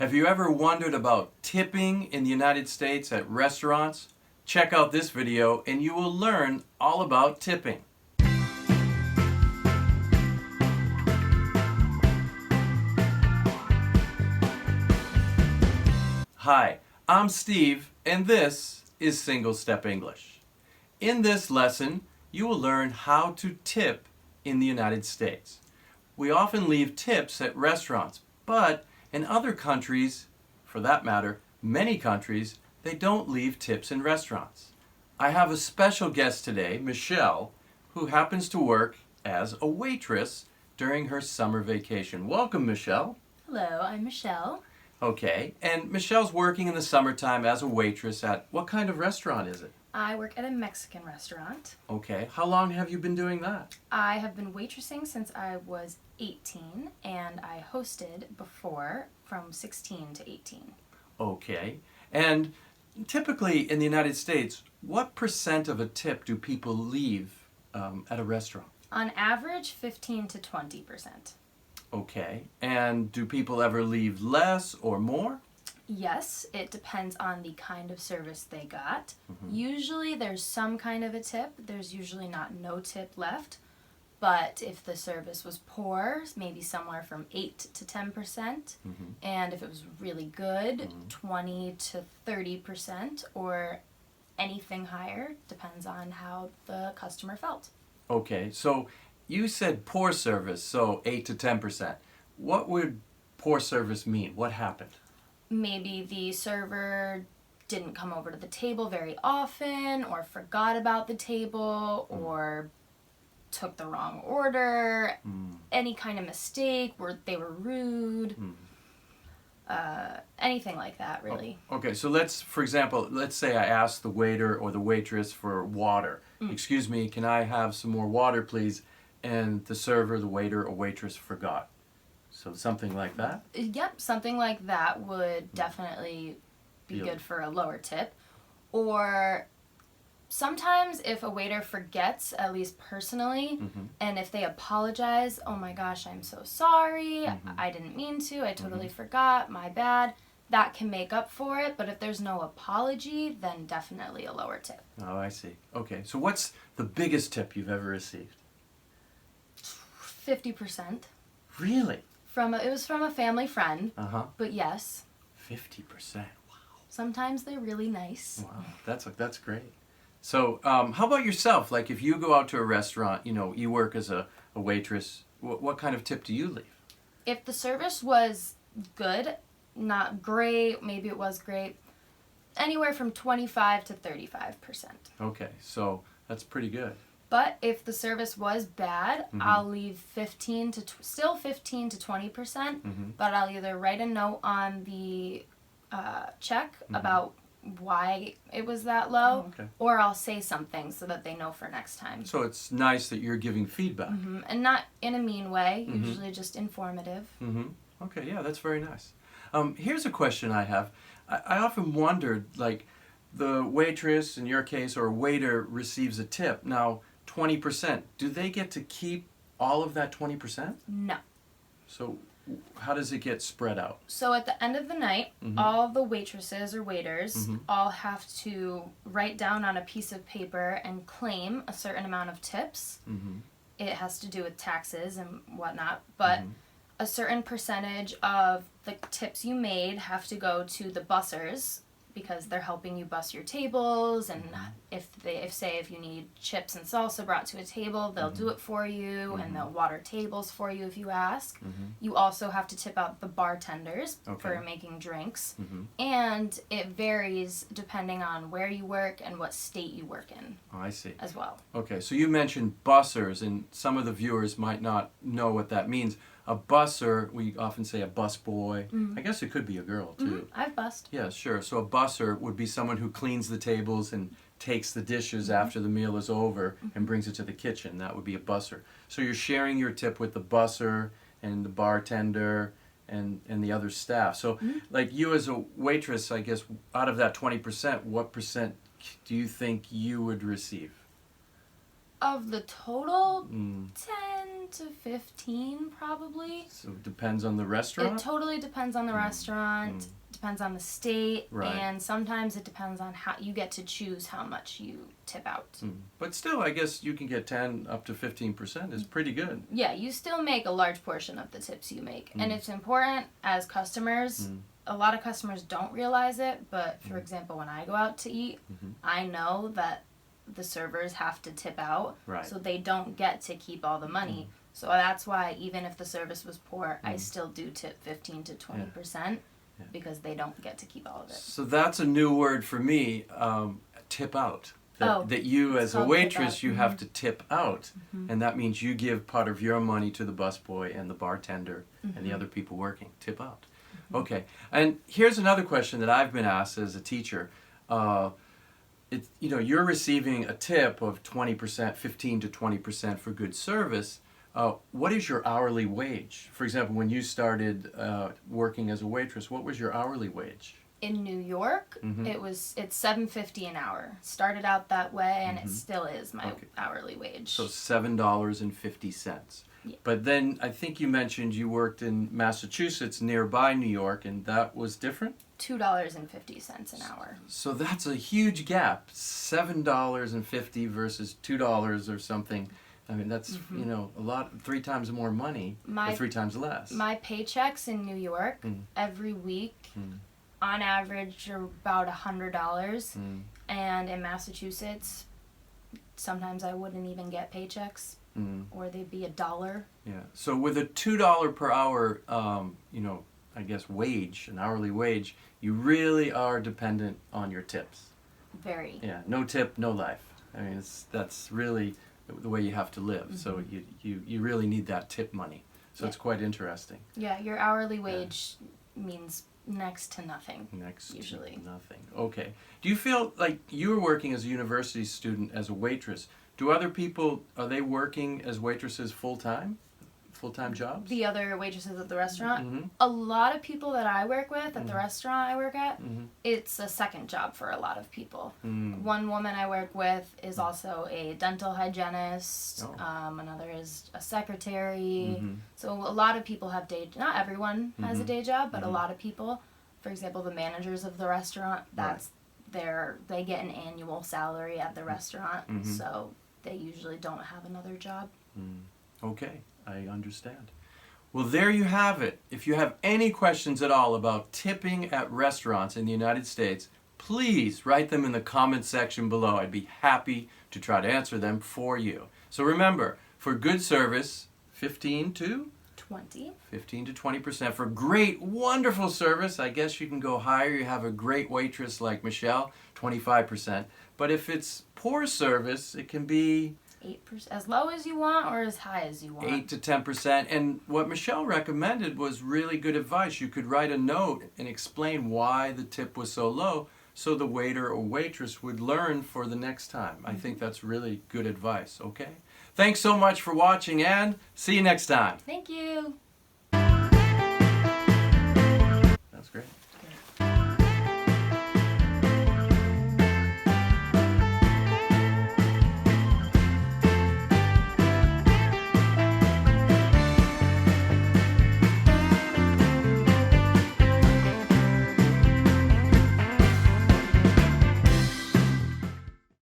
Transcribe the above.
Have you ever wondered about tipping in the United States at restaurants? Check out this video and you will learn all about tipping. Hi, I'm Steve and this is Single Step English. In this lesson, you will learn how to tip in the United States. We often leave tips at restaurants, but in other countries, for that matter, many countries, they don't leave tips in restaurants. I have a special guest today, Michelle, who happens to work as a waitress during her summer vacation. Welcome, Michelle. Hello, I'm Michelle. Okay, and Michelle's working in the summertime as a waitress at what kind of restaurant is it? I work at a Mexican restaurant. Okay, how long have you been doing that? I have been waitressing since I was 18, and I hosted before from 16 to 18. Okay, and typically in the United States, what % of a tip do people leave at a restaurant? On average, 15 to 20%. Okay, and do people ever leave less or more? Yes, it depends on the kind of service they got. Usually there's some kind of a tip. There's usually no tip left. But if the service was poor, maybe somewhere from 8 to 10%. And if it was really good, 20 to 30%, or anything higher, depends on how the customer felt. Okay, so you said poor service, so 8 to 10%. What would poor service mean? What happened? Maybe the server didn't come over to the table very often, or forgot about the table, or took the wrong order, any kind of mistake, where they were rude, anything like that, really. Okay, so for example, let's say I ask the waiter or the waitress for water. Excuse me, can I have some more water, please? And the server, the waiter, or waitress forgot. So something like that? Yep, something like that would definitely be good for a lower tip. Or sometimes if a waiter forgets, at least personally, and if they apologize, oh my gosh, I'm so sorry, I didn't mean to, I totally forgot, my bad, that can make up for it. But if there's no apology, then definitely a lower tip. Oh, I see. Okay, so what's the biggest tip you've ever received? 50%. Really? It was from a family friend, but yes. 50%, wow. Sometimes they're really nice. Wow, that's great. So how about yourself? Like if you go out to a restaurant, you work as a waitress, what kind of tip do you leave? If the service was good, not great, maybe it was great, anywhere from 25 to 35%. Okay, so that's pretty good. But if the service was bad, I'll leave 15 to 20%, but I'll either write a note on the check about why it was that low, or I'll say something so that they know for next time. So it's nice that you're giving feedback. And not in a mean way, usually just informative. Okay, yeah, that's very nice. Here's a question I have. I often wondered, like, the waitress, in your case, or waiter receives a tip. Now, 20%, do they get to keep all of that 20%? No. So how does it get spread out? So at the end of the night, all the waitresses or waiters all have to write down on a piece of paper and claim a certain amount of tips. It has to do with taxes and whatnot, but a certain percentage of the tips you made have to go to the bussers, because they're helping you bus your tables, and if you need chips and salsa brought to a table, they'll do it for you, and they'll water tables for you if you ask. You also have to tip out the bartenders for making drinks, and it varies depending on where you work and what state you work in. Oh, I see. As well. Okay, so you mentioned bussers, and some of the viewers might not know what that means. A busser, we often say a busboy. I guess it could be a girl, too. I've bussed. Yeah, sure. So a busser would be someone who cleans the tables and takes the dishes after the meal is over and brings it to the kitchen. That would be a busser. So you're sharing your tip with the busser and the bartender and the other staff. So like you as a waitress, I guess, out of that 20%, what percent do you think you would receive? Of the total, 10 to 15 probably. So it depends on the restaurant? It totally depends on the restaurant, depends on the state, Right. and sometimes it depends on how you get to choose how much you tip out. But still, I guess you can get 10 up to 15% is pretty good. Yeah, you still make a large portion of the tips you make. And it's important as customers. A lot of customers don't realize it, but for example, when I go out to eat, I know that the servers have to tip out, Right. so they don't get to keep all the money. So that's why even if the service was poor, I still do tip 15 to 20% because they don't get to keep all of it. So that's a new word for me, tip out. That you as a waitress, you have to tip out. And that means you give part of your money to the busboy and the bartender and the other people working. Tip out. Okay. And here's another question that I've been asked as a teacher. You're receiving a tip of 20%, 15 to 20% for good service. What is your hourly wage? For example, when you started working as a waitress, what was your hourly wage? In New York, it's $7.50 an hour. Started out that way, and it still is my hourly wage. So $7.50. Yeah. But then I think you mentioned you worked in Massachusetts nearby New York, and that was different? $2.50 an hour. So that's a huge gap. $7.50 versus $2 or something. I mean, that's, a lot, 3 times more money or 3 times less. My paychecks in New York every week, on average, are about $100. And in Massachusetts, sometimes I wouldn't even get paychecks, or they'd be $1. Yeah. So with a $2 per hour, I guess wage, an hourly wage, you really are dependent on your tips. Very. Yeah. No tip, no life. I mean, that's really the way you have to live. So you really need that tip money. So it's quite interesting. Yeah, your hourly wage means next to nothing. Usually to nothing. Okay. Do you feel like you were working as a university student as a waitress? Do other people, are they working as waitresses full-time jobs? The other waitresses at the restaurant? A lot of people that I work with at the restaurant I work at, it's a second job for a lot of people. One woman I work with is also a dental hygienist. Another is a secretary. So a lot of people have not everyone has a day job, but a lot of people, for example, the managers of the restaurant, they get an annual salary at the restaurant, so they usually don't have another job. Okay, I understand. Well, there you have it. If you have any questions at all about tipping at restaurants in the United States, please write them in the comment section below. I'd be happy to try to answer them for you. So remember, for good service, 15 to 20%. For great, wonderful service, I guess you can go higher. You have a great waitress like Michelle, 25%. But if it's poor service, it can be 8%, as low as you want or as high as you want. 8 to 10%. And what Michelle recommended was really good advice. You could write a note and explain why the tip was so low so the waiter or waitress would learn for the next time. I think that's really good advice, okay? Thanks so much for watching, and see you next time. Thank you.